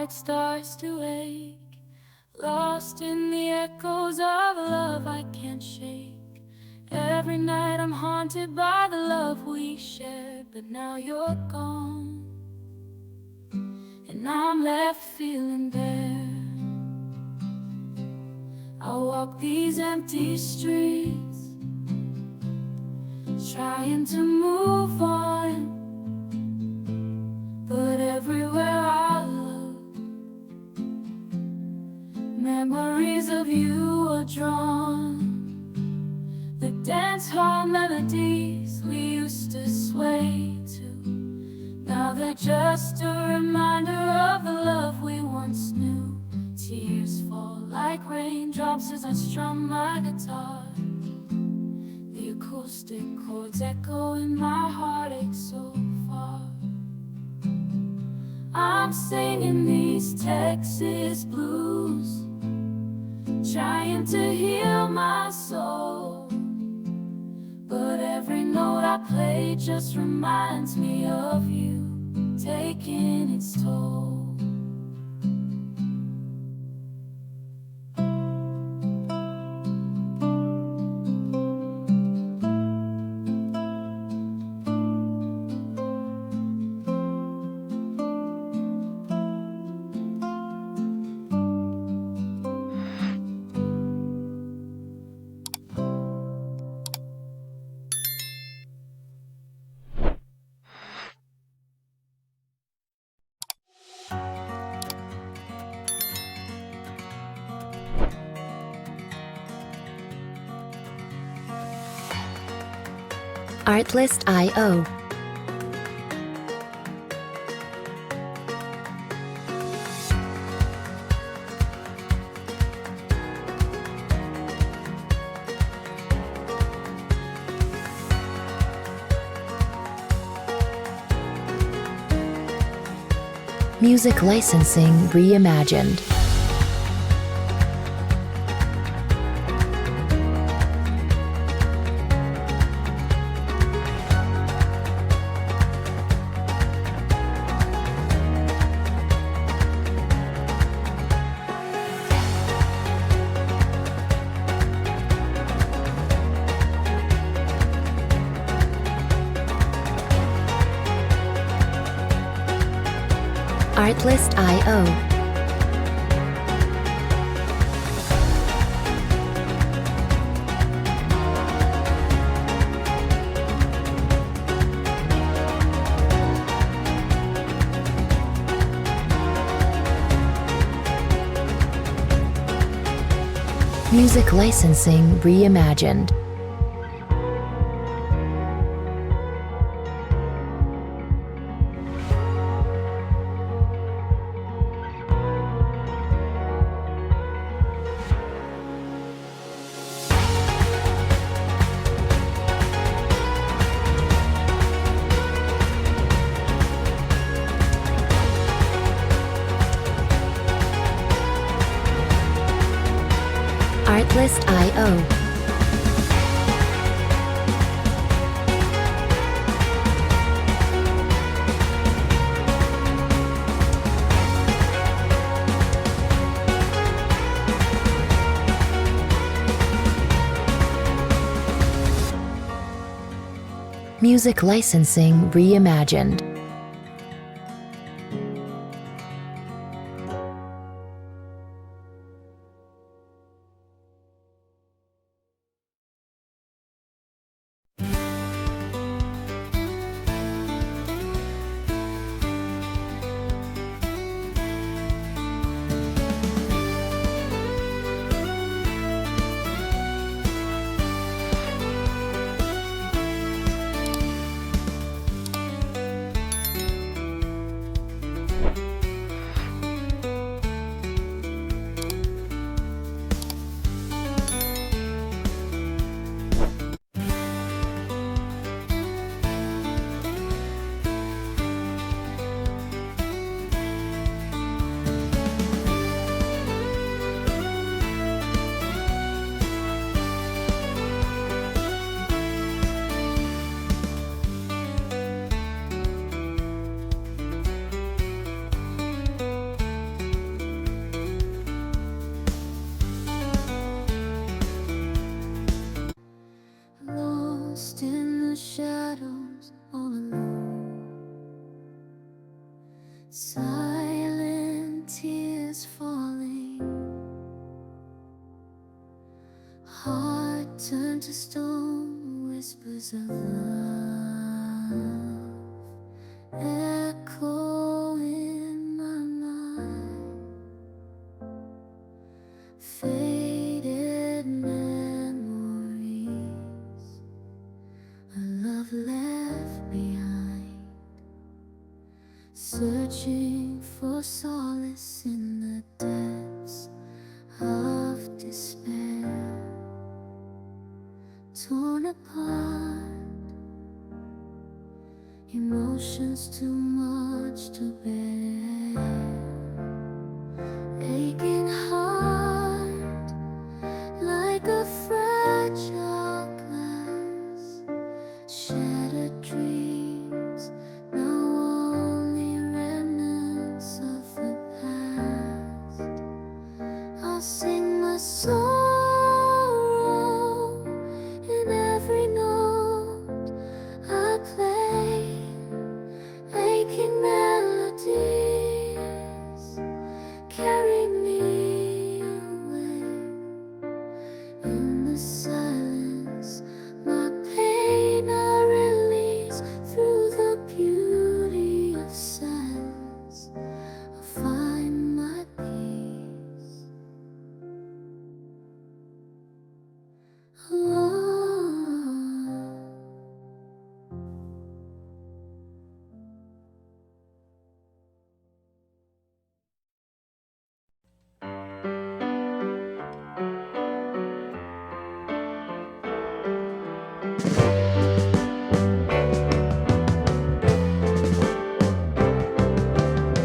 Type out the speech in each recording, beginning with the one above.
heart starts to ache, lost in the echoes of a love I can't shake. Every night I'm haunted by the love we shared, but now you're gone, and I'm left feeling bare. I walk these empty streets, trying to move on, but everywhere I look, memories of you are drawn. The dance hall melodies we used to sway to, now they're just a reminder of the love we once knew. Tears fall like raindrops as I strum my guitar. The acoustic chords echo in my heartache so far. I'm singing these Texas blues, trying to heal my soul, but every note I play just reminds me of you, taking its toll. Artlist.io. Music licensing reimagined. Artlist.io. Music licensing reimagined. Artlist.io. Music licensing reimagined. Silent tears falling, heart turned to stone, whispers of love echo in my mind. Faded memories, a love left behind, searching for solace in the depths of despair. Torn apart, emotions too much to bear. Aching heart, like a fragile glass. Shattered dreams, now only remnants of the past. I'll sing my sorrow in every note I play. Aching melodies carry me away. In the silence, my pain I release. Through the beauty of silence, I find my peace. Alone.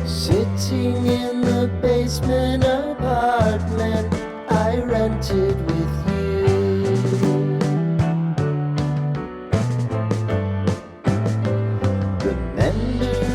Sitting in the basement apartment I rented with you, remembering